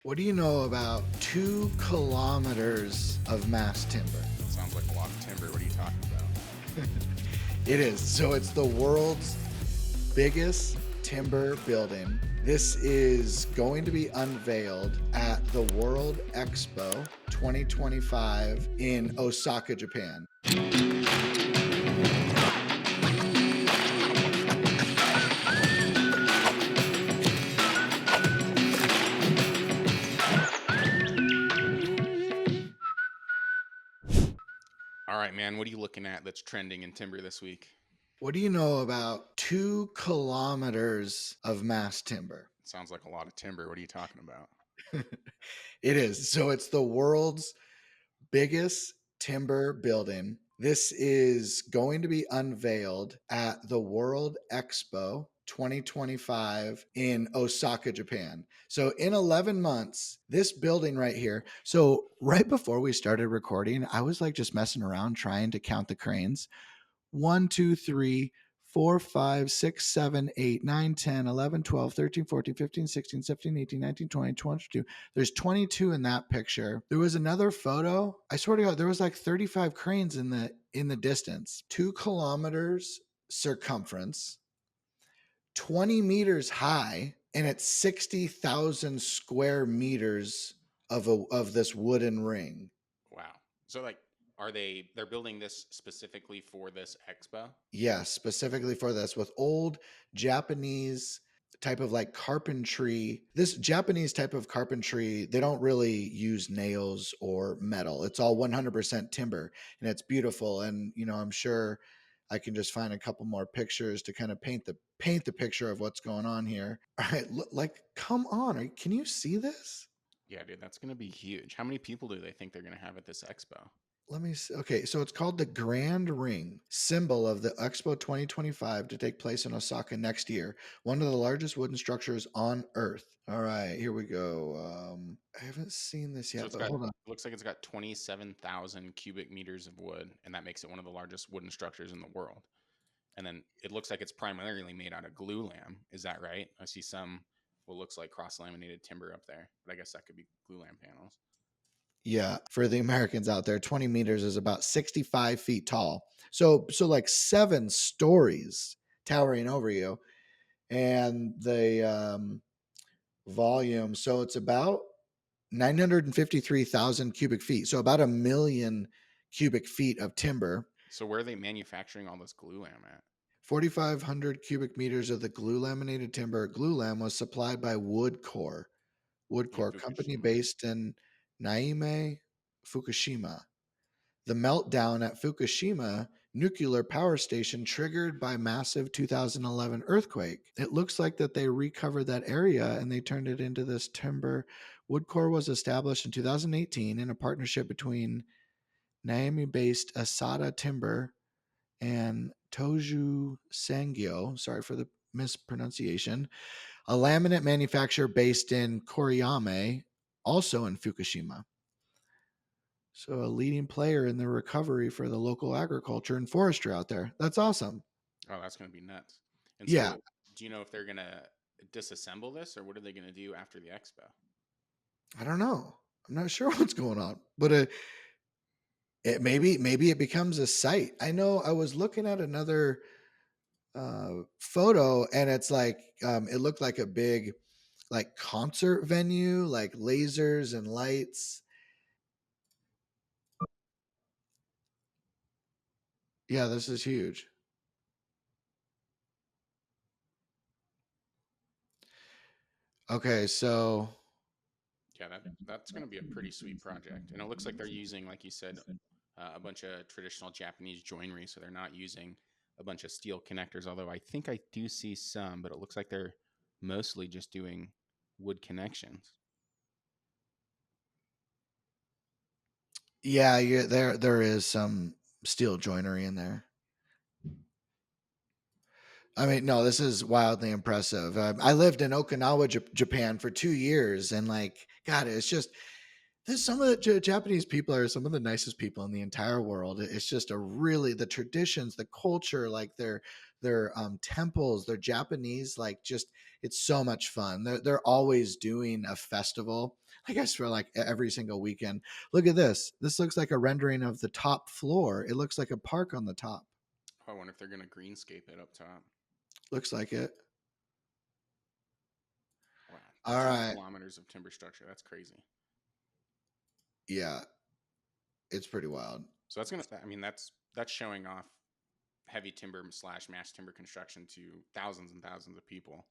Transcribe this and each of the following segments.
What do you know about 2 kilometers of mass timber? Sounds like a lot of timber. What are you talking about? It is. So it's the world's biggest timber building. This is going to be unveiled at the World Expo 2025 in Osaka, Japan. All right, man. What are you looking at that's trending in timber this week? What do you know about 2 kilometers of mass timber? Sounds like a lot of timber. What are you talking about? It is. So it's the world's biggest timber building. This is going to be unveiled at the World Expo 2025 in Osaka, Japan. So in 11 months, this building right here. So right before we started recording, I was like just messing around trying to count the cranes. 1, 2, 3, 4, 5, 6, 7, 8, 9, 10, 11, 12, 13, 14, 15, 16, 17, 18, 19, 20, 22. There's 22 in that picture. There was another photo. I swear to God, there was like 35 cranes in the distance. 2 kilometers circumference, 20 meters high, and it's 60,000 square meters of this wooden ring. Wow. So, like, they're building this specifically for this expo? Yes, specifically for this with old Japanese type of like carpentry. This Japanese type of carpentry, they don't really use nails or metal. It's all 100% timber and it's beautiful. And I'm sure I can just find a couple more pictures to kind of paint the picture of what's going on here. All right, like come on, can you see this? Yeah, dude, that's going to be huge. How many people do they think they're going to have at this expo? Let me see. Okay, so it's called the Grand Ring, symbol of the Expo 2025 to take place in Osaka next year. One of the largest wooden structures on Earth. All right, here we go. I haven't seen this So yet, it's but got, hold on. looks like it's got 27,000 cubic meters of wood, and that makes it one of the largest wooden structures in the world. And then it looks like it's primarily made out of glue lam. Is that right? I see some what looks like cross laminated timber up there, but I guess that could be glue lam panels. Yeah, for the Americans out there, 20 meters is about 65 feet tall. So like 7 stories towering over you, and the volume. So it's about 953,000 cubic feet. So about a million cubic feet of timber. So where are they manufacturing all this glue lam at? 4,500 cubic meters of the glue laminated timber. Glue lam was supplied by Woodcore, In Woodcore company Fukushima. based in Naime, Fukushima. The meltdown at Fukushima nuclear power station triggered by massive 2011 earthquake. It looks like that they recovered that area and they turned it into this timber. Woodcore was established in 2018 in a partnership between Naomi-based Asada Timber and Toju Sangyo, sorry for the mispronunciation, a laminate manufacturer based in Koriyame, also in Fukushima. So a leading player in the recovery for the local agriculture and forestry out there. That's awesome. Oh, that's going to be nuts. And Yeah, so, do you know if they're going to disassemble this or what are they going to do after the expo? I don't know. I'm not sure what's going on, but maybe it becomes a site. I know I was looking at another photo, and it's like it looked like a big like concert venue, like lasers and lights. Yeah, this is huge. Okay, so Yeah, that's going to be a pretty sweet project. And it looks like they're using, like you said, a bunch of traditional Japanese joinery. So they're not using a bunch of steel connectors, although I think I do see some, but it looks like they're mostly just doing wood connections. yeah, there is some steel joinery in there. I mean, no, this is wildly impressive. I lived in Okinawa, Japan for 2 years, and like, God, it's just There's some of the Japanese people are some of the nicest people in the entire world. It's just a really the traditions, the culture, like their temples, their Japanese, like just it's so much fun. They're always doing a festival, I guess for like every single weekend. Look at this. This looks like a rendering of the top floor. It looks like a park on the top. Oh, I wonder if they're going to greenscape it up top. Looks like it. Wow. All 2 right. kilometers of timber structure. That's crazy. Yeah, it's pretty wild. So that's going to, I mean, that's showing off heavy timber slash mass timber construction to thousands and thousands of people,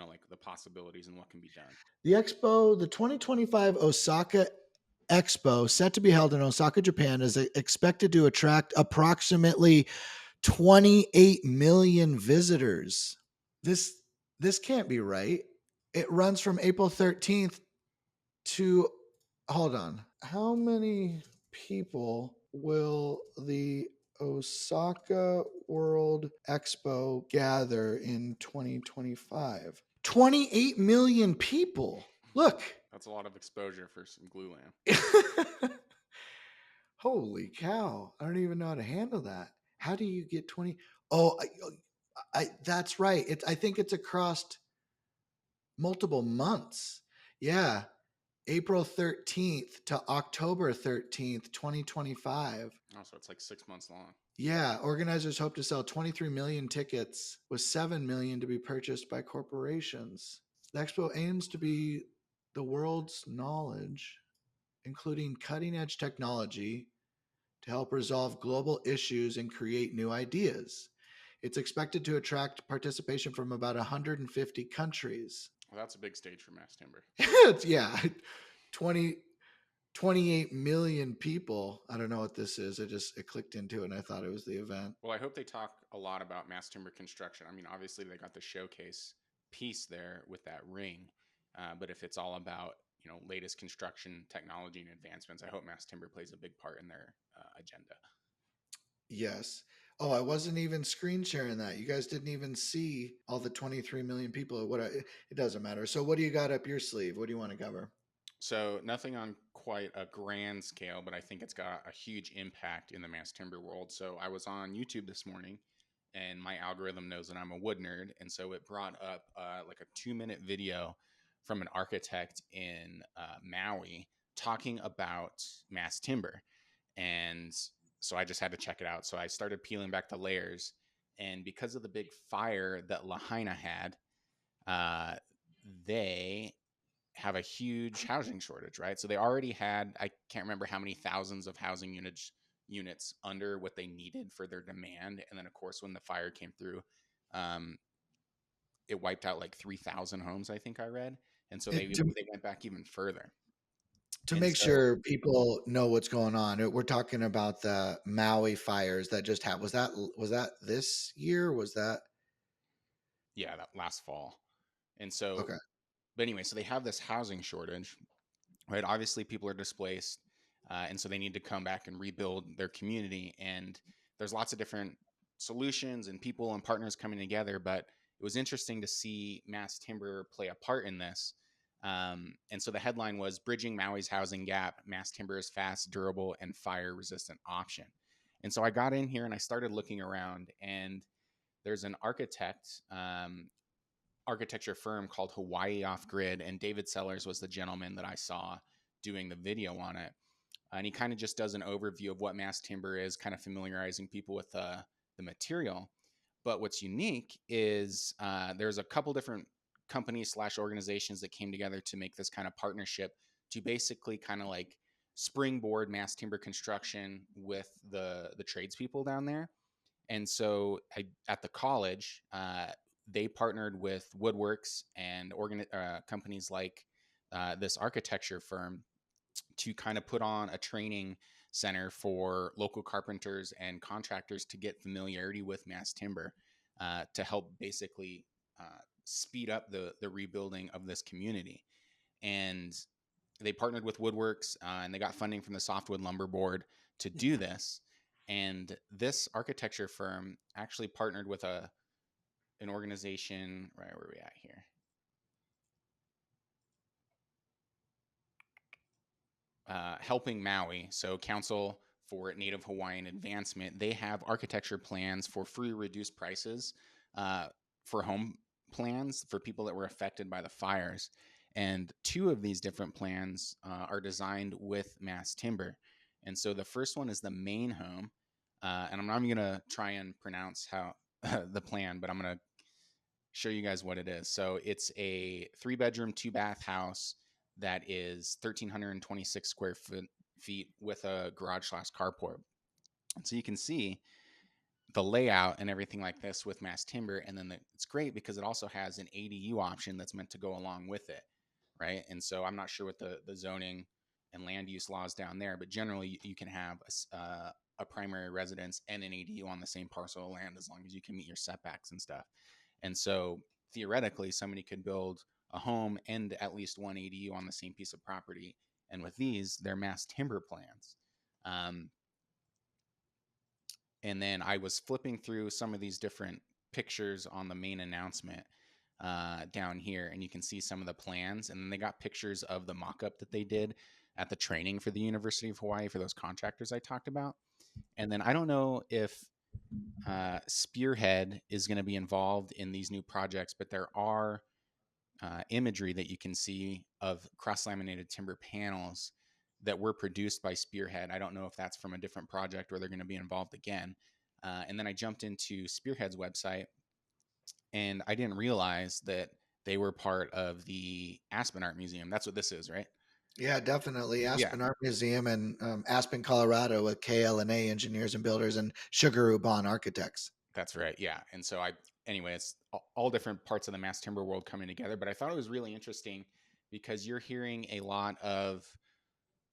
like the possibilities and what can be done. The 2025 Osaka Expo, set to be held in Osaka, Japan, is expected to attract approximately 28 million visitors. This this can't be right. It runs from April 13th to hold on. How many people will the Osaka World Expo gather in 2025? 28 million people. Look. That's a lot of exposure for some glue lamp. Holy cow. I don't even know how to handle that. How do you get 20? Oh, that's right. I think it's across multiple months. Yeah. April 13th to October 13th, 2025. Also, it's like 6 months long. Yeah, organizers hope to sell 23 million tickets, with 7 million to be purchased by corporations. The expo aims to be the world's knowledge, including cutting edge technology, to help resolve global issues and create new ideas. It's expected to attract participation from about 150 countries. Well, that's a big stage for mass timber. Yeah, 20, 28 million people. I don't know what this is. It clicked into it and I thought it was the event. Well, I hope they talk a lot about mass timber construction. I mean, obviously they got the showcase piece there with that ring, but if it's all about latest construction technology and advancements, I hope mass timber plays a big part in their agenda. Yes. Oh, I wasn't even screen sharing that. You guys didn't even see all the 23 million people. It doesn't matter. So what do you got up your sleeve? What do you want to cover? So nothing on quite a grand scale, but I think it's got a huge impact in the mass timber world. So I was on YouTube this morning, and my algorithm knows that I'm a wood nerd, and so it brought up like a 2-minute video from an architect in Maui talking about mass timber, and so I just had to check it out. So I started peeling back the layers, and because of the big fire that Lahaina had, uh, they have a huge housing shortage, right? So they already had, I can't remember how many thousands of housing units under what they needed for their demand. And then of course, when the fire came through, um, it wiped out like 3,000 homes, I think I read. And so they It, to, they went back even further. to And make so sure people know what's going on, we're talking about the Maui fires that just happened. Was that this year? Was that yeah, that last fall. And so, okay? but anyway, so they have this housing shortage, right? Obviously, people are displaced, and so they need to come back and rebuild their community. And there's lots of different solutions and people and partners coming together. But it was interesting to see mass timber play a part in this. And so the headline was "Bridging Maui's Housing Gap: Mass Timber is Fast, Durable, and Fire-Resistant Option." And so I got in here and I started looking around, and there's an architecture firm called Hawaii Off Grid, and David Sellers was the gentleman that I saw doing the video on it. And he kind of just does an overview of what mass timber is, kind of familiarizing people with the material. But what's unique is there's a couple different companies slash organizations that came together to make this kind of partnership to basically kind of like springboard mass timber construction with the tradespeople down there. And so at the college, they partnered with Woodworks and companies like this architecture firm to kind of put on a training center for local carpenters and contractors to get familiarity with mass timber to help basically speed up the rebuilding of this community. And they partnered with Woodworks and they got funding from the Softwood Lumber Board to do this. And this architecture firm actually partnered with an organization. Right, where are we at here? helping Maui, so Council for Native Hawaiian Advancement, they have architecture plans for free reduced prices uh, for home plans for people that were affected by the fires. And two of these different plans are designed with mass timber. And so the first one is the main home. And I'm not even going to try and pronounce how the plan, but I'm going to show you guys what it is. So it's a 3 bedroom, 2 bath house that is 1,326 feet with a garage slash carport. And so you can see the layout and everything like this with mass timber. And then it's great because it also has an ADU option that's meant to go along with it. Right. And so I'm not sure what the zoning and land use laws down there, but generally you can have a primary residence and an ADU on the same parcel of land as long as you can meet your setbacks and stuff. And so theoretically, somebody could build a home and at least one ADU on the same piece of property. And with these, they're mass timber plans. Um, and then I was flipping through some of these different pictures on the main announcement down here, and you can see some of the plans. And then they got pictures of the mock up that they did at the training for the University of Hawaii for those contractors I talked about. And then I don't know if Spearhead is going to be involved in these new projects, but there are imagery that you can see of cross laminated timber panels that were produced by Spearhead. I don't know if that's from a different project or they're going to be involved again. And then I jumped into Spearhead's website and I didn't realize that they were part of the Aspen Art Museum. That's what this is, right? Yeah, definitely. Yeah, Aspen Art Museum and Aspen, Colorado, with KLA Engineers and Builders and Sugar Bond Architects. that's right. Yeah. And so anyway, it's all different parts of the mass timber world coming together. But I thought it was really interesting because you're hearing a lot of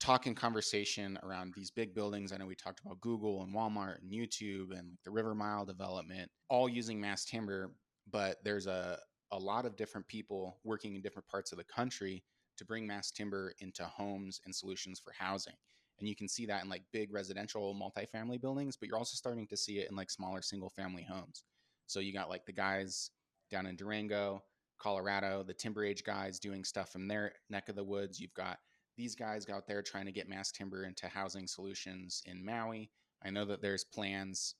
talk and conversation around these big buildings. I know we talked about Google and Walmart and YouTube and the River Mile development, all using mass timber, but there's a lot of different people working in different parts of the country to bring mass timber into homes and solutions for housing. And you can see that in like big residential multifamily buildings, but you're also starting to see it in like smaller single family homes. So you got like the guys down in Durango, Colorado, the Timber Age guys doing stuff from their neck of the woods. You've got these guys out there trying to get mass timber into housing solutions in Maui. I know that there's plans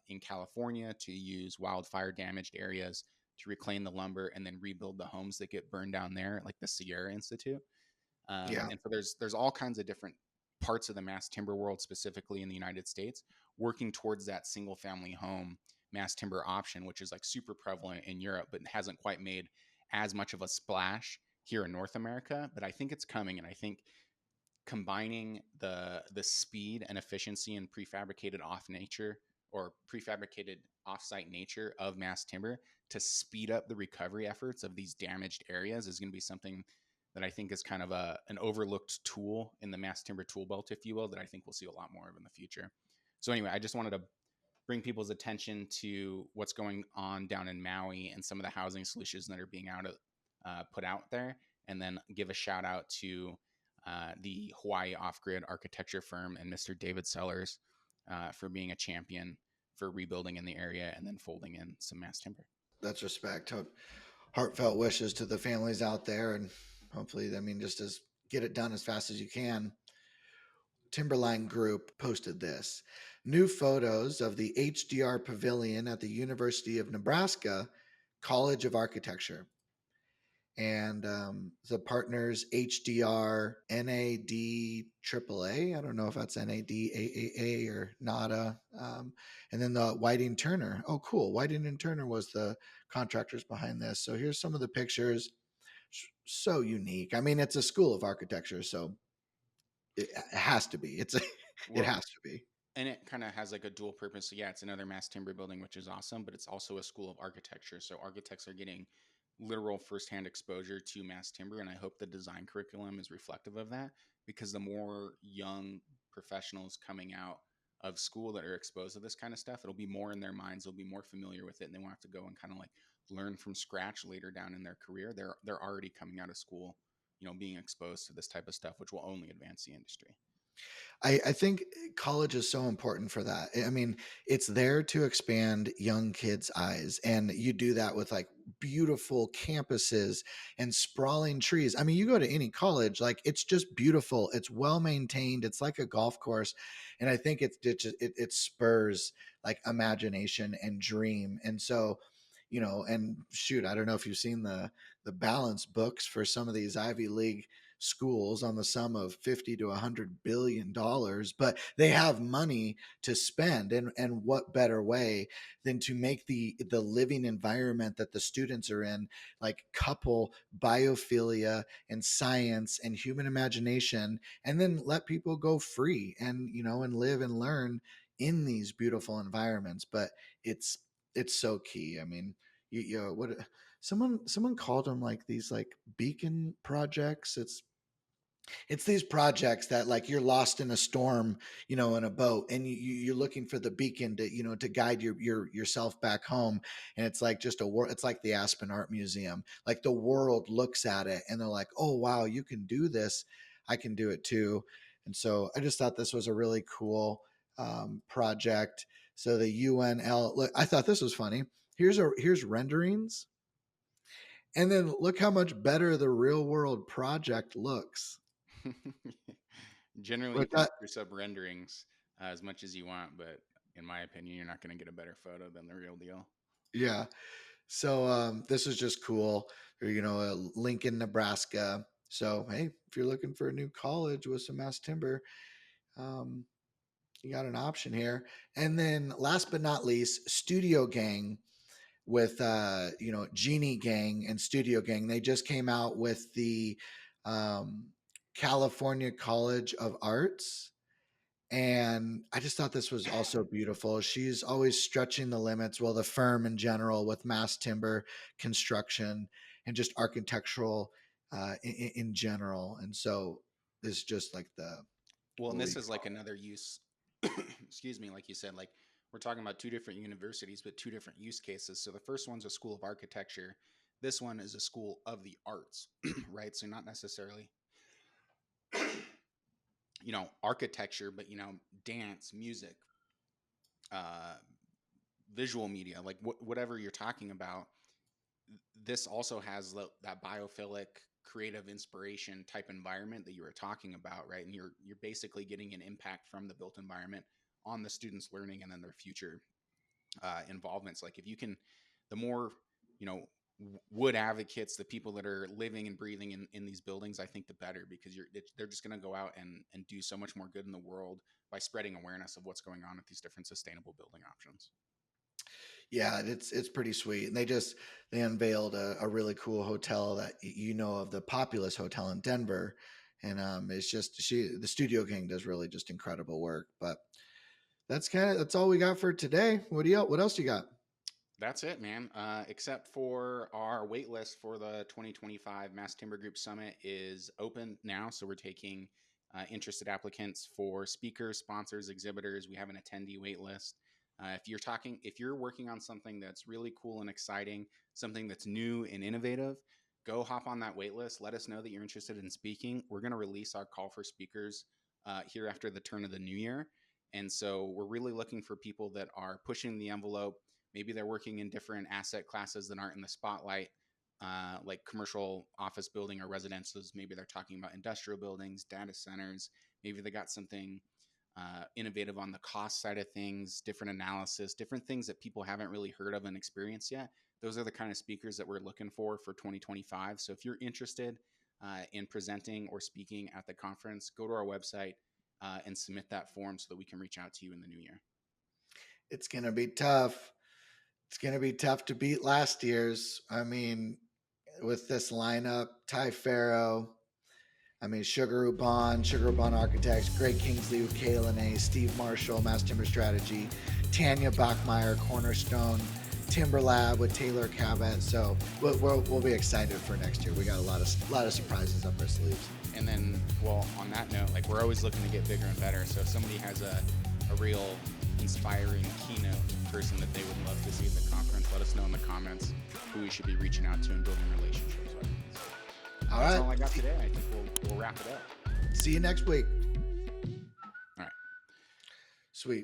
in California to use wildfire damaged areas to reclaim the lumber and then rebuild the homes that get burned down there, like the Sierra Institute. Yeah, And so there's all kinds of different parts of the mass timber world, specifically in the United States, working towards that single family home mass timber option, which is like super prevalent in Europe, but hasn't quite made as much of a splash here in North America. But I think it's coming, and I think combining the speed and efficiency and prefabricated off nature or prefabricated offsite nature of mass timber to speed up the recovery efforts of these damaged areas is going to be something that I think is kind of an overlooked tool in the mass timber tool belt, if you will, that I think we'll see a lot more of in the future. So anyway, I just wanted to bring people's attention to what's going on down in Maui and some of the housing solutions that are being put out there, and then give a shout out to the Hawaii off-grid architecture firm and Mr. David Sellers for being a champion for rebuilding in the area and then folding in some mass timber. that's respect. Heartfelt wishes to the families out there, and hopefully, I mean, just as get it done as fast as you can. Timberline Group posted this. New photos of the HDR Pavilion at the University of Nebraska College of Architecture. And the partners HDR NAD AAA. I don't know if that's NADAAA or NADA. And then the Whiting Turner. Oh, cool. Whiting and Turner was the contractors behind this. So here's some of the pictures. So unique. I mean, it's a school of architecture, so it has to be. It Well, has to be. and it kind of has like a dual purpose. So yeah, it's another mass timber building, which is awesome, but it's also a school of architecture. So architects are getting literal firsthand exposure to mass timber, and I hope the design curriculum is reflective of that because the more young professionals coming out of school that are exposed to this kind of stuff, it'll be more in their minds. They'll be more familiar with it, and they won't have to go and kind of like learn from scratch later down in their career. They're already coming out of school, being exposed to this type of stuff, which will only advance the industry. I think college is so important for that. I mean, it's there to expand young kids' eyes, and you do that with like beautiful campuses and sprawling trees. I mean, you go to any college, like it's just beautiful. It's well maintained. It's like a golf course, and I think it spurs like imagination and dream. And so, and shoot, I don't know if you've seen the balance books for some of these Ivy League schools on the sum of 50 to 100 billion dollars, but they have money to spend. And what better way than to make the living environment that the students are in, like couple biophilia and science and human imagination, and then let people go free and and live and learn in these beautiful environments. But it's so key. I mean, what someone called them, like these like beacon projects. It's these projects that like you're lost in a storm, in a boat, and you're looking for the beacon to to guide yourself back home. And it's like just a world. It's like the Aspen Art Museum. Like the world looks at it and they're like, oh wow, you can do this, I can do it too. And so I just thought this was a really cool project. So the UNL, look, I thought this was funny. Here's renderings, and then look how much better the real world project looks. Generally, you Look can at spruce up renderings as much as you want, but in my opinion, you're not going to get a better photo than the real deal. Yeah. So this is just cool. Lincoln, Nebraska. So hey, if you're looking for a new college with some mass timber, um, you got an option here. And then last but not least, Studio Gang with Genie Gang and Studio Gang. They just came out with the um, California College of Arts. And I just thought this was also beautiful. She's always stretching the limits, well, the firm in general, with mass timber construction and just architectural in general. And so this is just like the Well, and what do this you is like call another use, excuse me, like you said, like we're talking about two different universities, but two different use cases. So the first one's a school of architecture. This one is a school of the arts, right? So not necessarily, architecture, but, dance, music, uh, visual media, like whatever you're talking about. This also has that biophilic creative inspiration type environment that you were talking about, right? And you're basically getting an impact from the built environment on the students learning and then their future involvements. Like if you can, the more you know wood advocates, the people that are living and breathing in these buildings, I think the better, because they're just going to go out and do so much more good in the world by spreading awareness of what's going on with these different sustainable building options. Yeah, it's pretty sweet. And they unveiled a really cool hotel that of, the Populous Hotel in Denver. And it's just the Studio King does really just incredible work. But that's all we got for today. What else you got? That's it, man. Except for our wait list for the 2025 Mass Timber Group Summit is open now. So we're taking interested applicants for speakers, sponsors, exhibitors. We have an attendee wait list. If you're working on something that's really cool and exciting, something that's new and innovative, go hop on that wait list. Let us know that you're interested in speaking. We're going to release our call for speakers here after the turn of the new year. And so we're really looking for people that are pushing the envelope. Maybe they're working in different asset classes that aren't in the spotlight, like commercial office building or residences. Maybe they're talking about industrial buildings, data centers. Maybe they got something innovative on the cost side of things, different analysis, different things that people haven't really heard of and experienced yet. Those are the kind of speakers that we're looking for 2025. So if you're interested in presenting or speaking at the conference, go to our website and submit that form so that we can reach out to you in the new year. It's gonna be tough. It's gonna be tough to beat last year's. I mean, with this lineup, Ty Farrow, I mean, Sugar Bond Architects, Greg Kingsley with KLNA, Steve Marshall, Mass Timber Strategy, Tanya Bachmeyer, Cornerstone, Timber Lab with Taylor Cabot. So we'll be excited for next year. We got a lot of surprises up our sleeves. And then, well, on that note, like we're always looking to get bigger and better. So if somebody has a real inspiring keynote person that they would love to see at the conference, let us know in the comments who we should be reaching out to and building relationships with. All That's right. all I got today. I think we'll wrap it up. See you next week. Sweet.